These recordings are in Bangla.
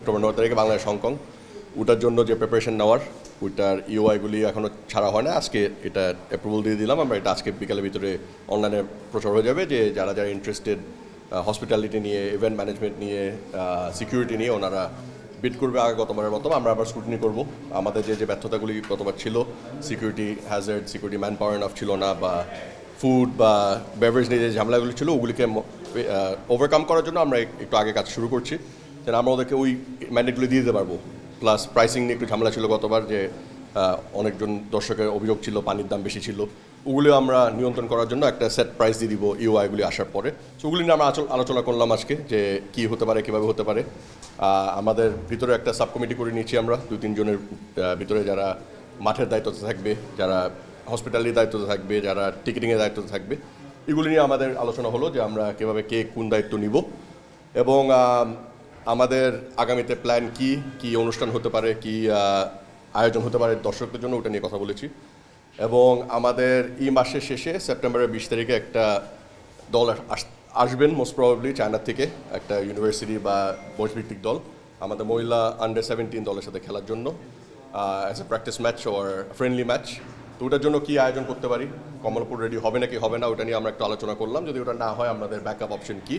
অক্টোবর 9 তারিখে বাংলাদেশ হংকং। ওটার জন্য যে প্রিপারেশন নেওয়ার, ওইটার ইউআইগুলি এখনও ছাড়া হয় না। আজকে এটা অ্যাপ্রুভাল দিয়ে দিলাম আমরা। এটা আজকে বিকালের ভিতরে অনলাইনে প্রচার হয়ে যাবে যে যারা যারা ইন্টারেস্টেড হসপিটালিটি নিয়ে, ইভেন্ট ম্যানেজমেন্ট নিয়ে, সিকিউরিটি নিয়ে ওনারা বিড করবে আগে গতবারের মতো। আমরা আবার স্ক্রুটিনি করব আমাদের যে ব্যর্থতাগুলি গতবার ছিল, security Hazard, security man power enough ছিল না, বা ফুড বা বেভারেজ নিয়ে যে ঝামেলাগুলি ছিল ওগুলিকে ওভারকাম করার জন্য আমরা একটু আগে কাজ শুরু করছি, যেন আমরা ওদেরকে ওই ম্যান্ডেটগুলি দিয়ে দিতে পারবো। প্লাস প্রাইসিং নিয়ে একটু ঝামেলা ছিল গতবার, যে অনেকজন দর্শকের অভিযোগ ছিল পানির দাম বেশি ছিল। ওগুলো আমরা নিয়ন্ত্রণ করার জন্য একটা সেট প্রাইস দিয়ে দিব ইউআইগুলি আসার পরে। সো ওগুলি নিয়ে আমরা আলোচনা করলাম আজকে যে কী হতে পারে, কীভাবে হতে পারে। আমাদের ভিতরে একটা সাব কমিটি করে নিয়েছি আমরা 2-3 জনের ভিতরে, যারা মাঠের দায়িত্বতে থাকবে, যারা হসপিটালির দায়িত্বতে থাকবে, যারা টিকিটিংয়ের দায়িত্বতে থাকবে। এগুলি নিয়ে আমাদের আলোচনা হলো যে আমরা কীভাবে কে কোন দায়িত্ব নিব, এবং আমাদের আগামীতে প্ল্যান কি কি অনুষ্ঠান হতে পারে, কি আয়োজন হতে পারে দর্শকদের জন্য, ওটা নিয়ে কথা বলেছি। এবং আমাদের এই মাসের শেষে সেপ্টেম্বরের 20 তারিখে একটা দল আসবেন মোস্ট প্রবাবলি চায়না থেকে, একটা ইউনিভার্সিটি বা বয়সভিত্তিক দল আমাদের মহিলা আন্ডার-17 দলের সাথে খেলার জন্য, as a practice match or friendly match. তো ওটার জন্য কী আয়োজন করতে পারি, কমলপুর রেডি হবে নাকি হবে না, ওটা নিয়ে আমরা একটু আলোচনা করলাম। যদি ওটা না হয় আমাদের ব্যাকআপ অপশন কী।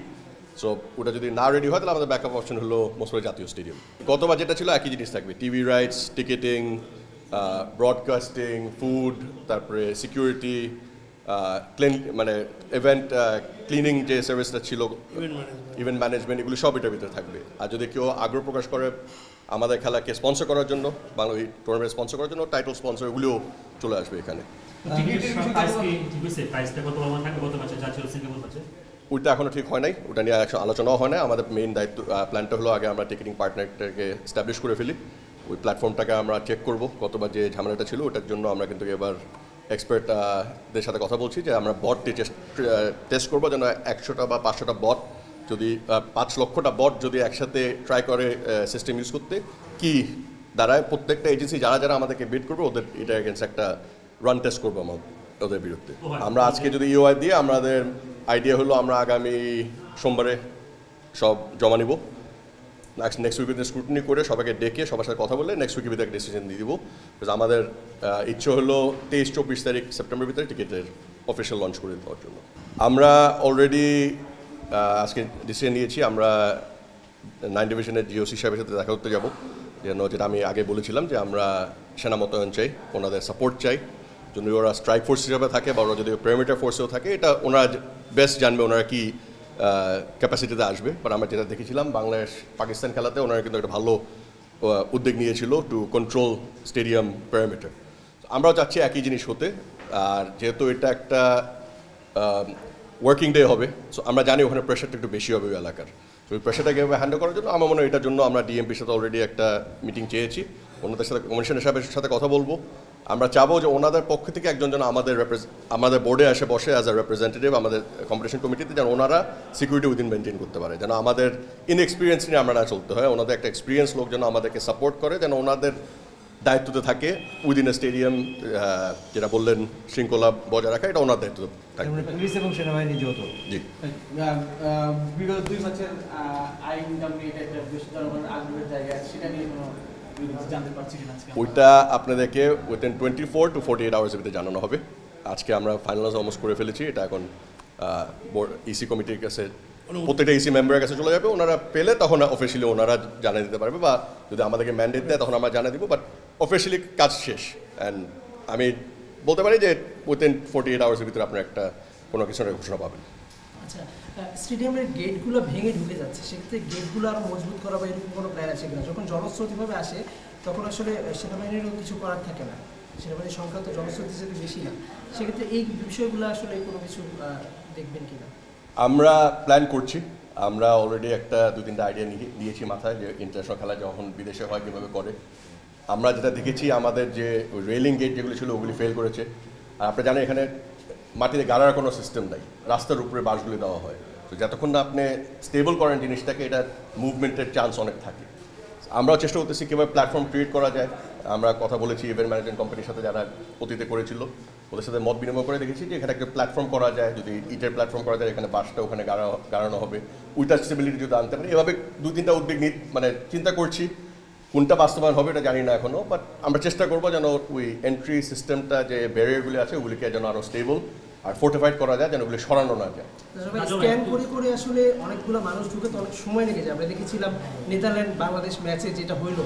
সো ওটা যদি না রেডি হয় তাহলে আমাদের ব্যাকআপ অপশন হলো মোসরে জাতীয় স্টেডিয়াম। গতবার যেটা ছিল একই জিনিস থাকবে, TV rights, ticketing, broadcasting, food, তারপরে সিকিউরিটি, মানে ইভেন্ট ক্লিনিং যে সার্ভিসটা ছিল, ইভেন্ট ম্যানেজমেন্ট, এগুলো সব এটার ভিতরে থাকবে। আর যদি কেউ আগ্রহ প্রকাশ করে আমাদের খেলাকে স্পন্সর করার জন্য, বাংলা টুর্নামেন্ট স্পন্সর করার জন্য, টাইটেল স্পন্সর, এগুলিও চলে আসবে এখানে। ওইটা এখনও ঠিক হয় নাই, ওটা নিয়ে আলোচনাও হয় না। আমাদের মেইন দায়িত্ব প্ল্যানটা হলো আগে আমরা টিকিটিং পার্টনারটাকে এস্টাবলিশ করে ফেলি, ওই প্ল্যাটফর্মটাকে আমরা চেক করব। গতবার যে ঝামেলাটা ছিল ওটার জন্য আমরা কিন্তু এবার এক্সপার্টদের সাথে কথা বলছি যে আমরা বট টেস্ট করবো, যেন 100টা বা 500টা বট, যদি 5 লক্ষটা বট যদি একসাথে ট্রাই করে সিস্টেম ইউজ করতে, কি দাঁড়ায়। প্রত্যেকটা এজেন্সি যারা যারা আমাদেরকে বিড করবে ওদের এটা এগেন্স্ট একটা রান টেস্ট করবো ওদের বিরুদ্ধে। আমরা আজকে যদি ইউআই দিয়ে, আমাদের আইডিয়া হলো আমরা আগামী সোমবারে সব জমা নিব। নেক্সট উইকেতে স্ক্রুটিনি করে সবাইকে ডেকে সবার সাথে কথা বলে নেক্সট উইকের ভিতরে একটা ডিসিশন দিয়ে দিব। আমাদের ইচ্ছে হলো 23-24 তারিখ সেপ্টেম্বরের ভিতরে টিকিটের অফিসিয়াল লঞ্চ করে দেওয়ার জন্য। আমরা অলরেডি আজকে ডিসিশন নিয়েছি, আমরা 9 ডিভিশনের জিওসি সাহেবের সাথে দেখা করতে যাবো, যেটা আমি আগে বলেছিলাম যে আমরা সেনা মোতায়েন চাই, ওনাদের সাপোর্ট চাই। যদি ওরা স্ট্রাইক ফোর্স হিসাবে থাকে বা ওরা যদি পেরিমিটার ফোর্সেও থাকে, এটা ওনারা বেস্ট জানবে ওনারা কি ক্যাপাসিটিতে আসবে। বাট আমরা যেটা দেখেছিলাম বাংলাদেশ পাকিস্তান খেলাতে ওনারা কিন্তু একটা ভালো উদ্যোগ নিয়েছিল টু কন্ট্রোল স্টেডিয়াম পেরিমিটার। আমরাও চাচ্ছি একই জিনিস হতে। আর যেহেতু এটা একটা ওয়ার্কিং ডে হবে, সো আমরা জানি ওখানে প্রেশারটা একটু বেশি হবে ওই এলাকার। তো ওই প্রেশারটাকে হ্যান্ডেল করার জন্য আমার মনে হয় এটার জন্য আমরা ডিএমপির সাথে অলরেডি একটা মিটিং চেয়েছি, ওনাদের সাথে কমিশনার সাহেবের সাথে কথা বলবো। আমরা চাবো যে ওনাদের পক্ষ থেকে একজন যেন আমাদের বোর্ডে এসে বসে অ্যাজ আ রিপ্রেজেন্টেটিভ আমাদের কম্পিটিশন কমিটিতে, যেন ওনারা সিকিউরিটি উইদিন মেনটেন করতে পারে, যেন আমাদের ইনএক্সপিরিয়েন্স নিয়ে আমরা না চলতে হয়। ওনাদের একটা এক্সপিরিয়েন্স লোক যেন আমাদেরকে সাপোর্ট করে, যেন ওনাদের দায়িত্বতে থাকে উইদিন এ স্টেডিয়াম, যেটা বললেন শৃঙ্খলা বজায় রাখা, এটা ওনার দায়িত্ব থাকে। পুলিশ এবং সেনাবাহিনী যেহেতু জি বিগত 2 ম্যাচের আইন নিয়ে এটা বেশ জনগণের আগ্রহের জায়গা, সেটা নিয়ে কোনো জানতে পারছি কিনা আজকে? ওইটা আপনাদেরকে উইদিন 24 to 48 আওয়ার্সের ভিতরে জানানো হবে। আজকে আমরা ফাইনালাইজ অলমোস্ট করে ফেলেছি, এটা এখন ইসি কমিটির কাছে, প্রত্যেকটা ইসি মেম্বারের কাছে চলে যাবে। ওনারা পেলে তখন অফিসিয়ালি ওনারা জানিয়ে দিতে পারবে, বা যদি আমাদেরকে ম্যান্ডেট দেয় তখন আমরা জানিয়ে দিব। বাট অফিসিয়ালি কাজ শেষ, অ্যান্ড আমি বলতে পারি যে উইদিন 48 আওয়ার্সের ভিতরে আপনার একটা কোনো কিছু ঘোষণা পাবেন। আচ্ছা, স্টেডিয়ামের গেটগুলো ভেঙে ঢুকে যাচ্ছে, সেক্ষেত্রে গেটগুলো আরও মজবুত করা বা এরকম কোনো প্ল্যান আছে কিনা? যখন জনস্রোতভাবে আসে তখন আসলে সেনাবাহিনীরও কিছু করার থাকে না, সেনাবাহিনীর সংখ্যা তো জনস্রোতের সাথে বেশি না, সেক্ষেত্রে এই বিষয়গুলো আসলে কোনো কিছু দেখবেন কিনা? আমরা প্ল্যান করছি, আমরা অলরেডি একটা 2-3টা আইডিয়া নিয়েছি মাথায়, যে ইন্টারন্যাশনাল খেলা যখন বিদেশে হয় কীভাবে করে। আমরা যেটা দেখেছি আমাদের যে রেলিং গেট যেগুলো ছিল ওগুলি ফেল করেছে। আর আপনি জানেন এখানে মাটিতে গাড়ার কোনো সিস্টেম নাই, রাস্তার উপরে বাঁশগুলি দেওয়া হয়। তো যতক্ষণ না আপনি স্টেবল করেন জিনিসটাকে, এটা মুভমেন্টের চান্স অনেক থাকে। আমরাও চেষ্টা করতেছি কীভাবে প্ল্যাটফর্ম ক্রিয়েট করা যায়। আমরা কথা বলেছি ইভেন্ট ম্যানেজমেন্ট কোম্পানির সাথে যারা অতীতে করেছিল, ওদের সাথে মত বিনিময় করে দেখেছি যে এখানে একটা প্ল্যাটফর্ম করা যায়, যদি ইটের প্ল্যাটফর্ম করা যায়, এখানে বাসটা ওখানে গাড়ানো হবে, উইটার স্টেবিলিটি যদি আনতে পারি। এভাবে 2-3টা উদ্যোগ মানে চিন্তা করছি, কোনটা বাস্তবায়ন হবে এটা জানি না এখনও, বাট আমরা চেষ্টা করবো যেন ওই এন্ট্রি সিস্টেমটা যে ব্যারিয়ারগুলি আছে ওগুলিকে যেন আরও স্টেবল আর ফোর্টিফাইড করা যায়, যেন ওগুলি সরানো না যায়। স্ক্যান করে করে আসলে অনেকগুলো মানুষ ঢুকে তো অনেক সময় লেগে যায়। আমরা দেখেছিলাম নেদারল্যান্ড বাংলাদেশ ম্যাচে যেটা হইলো,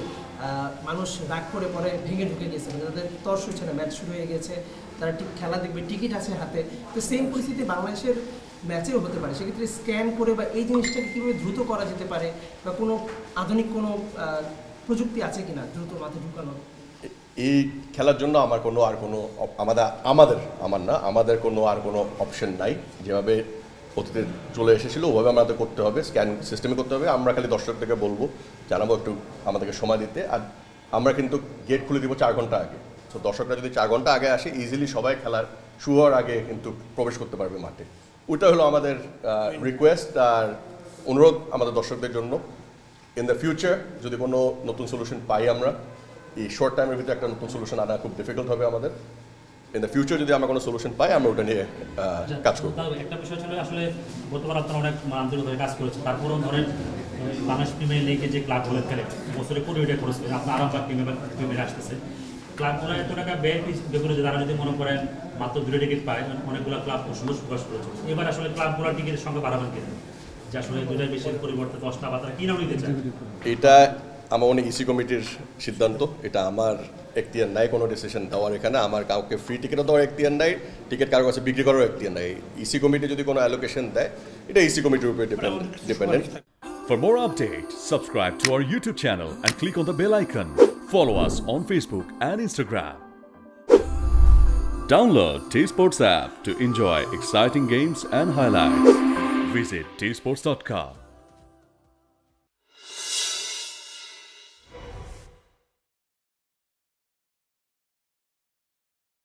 মানুষ রাগ করে পরে ভেঙে ঢুকে গেছে, মানে তাদের তর্স হচ্ছে না, ম্যাচ শুরু হয়ে গেছে, তারা ঠিক খেলা দেখবে, টিকিট আছে হাতে। তো সেম পরিস্থিতি বাংলাদেশের ম্যাচেও হতে পারে। সেক্ষেত্রে স্ক্যান করে বা এই জিনিসটাকে কীভাবে দ্রুত করা যেতে পারে, বা কোনো আধুনিক কোনো প্রযুক্তি আছে কিনা দ্রুত মাথায় ঢুকানো? এই খেলার জন্য আমার আমাদের কোনো আর কোনো অপশন নাই। যেভাবে অতীতে চলে এসেছিলো ওভাবে আমাদের করতে হবে, স্ক্যান সিস্টেমে করতে হবে। আমরা খালি দর্শকদেরকে বলবো জানাবো একটু আমাদেরকে সময় দিতে। আর আমরা কিন্তু গেট খুলে দিব 4 ঘন্টা আগে। তো দর্শকরা যদি 4 ঘন্টা আগে আসে, ইজিলি সবাই খেলার শুরু হওয়ার আগে কিন্তু প্রবেশ করতে পারবে মাঠে। ওইটা হলো আমাদের রিকোয়েস্ট আর অনুরোধ আমাদের দর্শকদের জন্য। ইন দ্য ফিউচার যদি কোনো নতুন সলিউশন পাই, আমরা এই শর্ট টাইমের ভিতরে একটা নতুন সলিউশন আনা খুব ডিফিকাল্ট হবে আমাদের। ইন দ্য ফিউচার যদি আমরা কোনো সলিউশন পাই, আমরা ওটা নিয়ে কাজ করব। একটা বিষয় ছিল আসলে বর্তমানে আপনারা অনেক আন্তরিকভাবে কাজ করেছেন, তারপরেও ধরেন বাংলাদেশ প্রিমিয়ার লিগে যে ক্লাবগুলো খেলে বছরে 20 খরচ করে আপনার আরামবাগ প্রিমিয়ার আসতেছে, ক্লাবগুলো এত টাকা ব্যয় বেগুলো যে তারা যদি মনে করেন মাত্র 2টা টিকিট পায়, অনেকগুলো ক্লাব অসন্তোষ প্রকাশ করেছে। এবার আসলে ক্লাবগুলোর টিকিটের সংখ্যা বাড়াবেন কিনা, যে আসলে 2টার বেশি পরিবর্তে 10টা বা তারা কি নাম নিতে চায়? এটা আমার মনে ইসি কমিটির সিদ্ধান্ত, এটা আমার এখতিয়ার নাই কোনো ডিসিশন দেওয়ার এখানে। আমার কাউকে ফ্রি টিকিটও দেওয়ার এখতিয়ার নাই, টিকিট কারোর কাছে বিক্রি করার এখতিয়ার নাই। ইসি কমিটি যদি কোনো অ্যালোকেশন দেয়, এটা ইসি কমিটির উপরে dependent. For more updates, subscribe to our YouTube channel and click on the bell icon. Follow us on Facebook and Instagram. Download T-Sports app to enjoy exciting games and highlights. Visit tsports.com.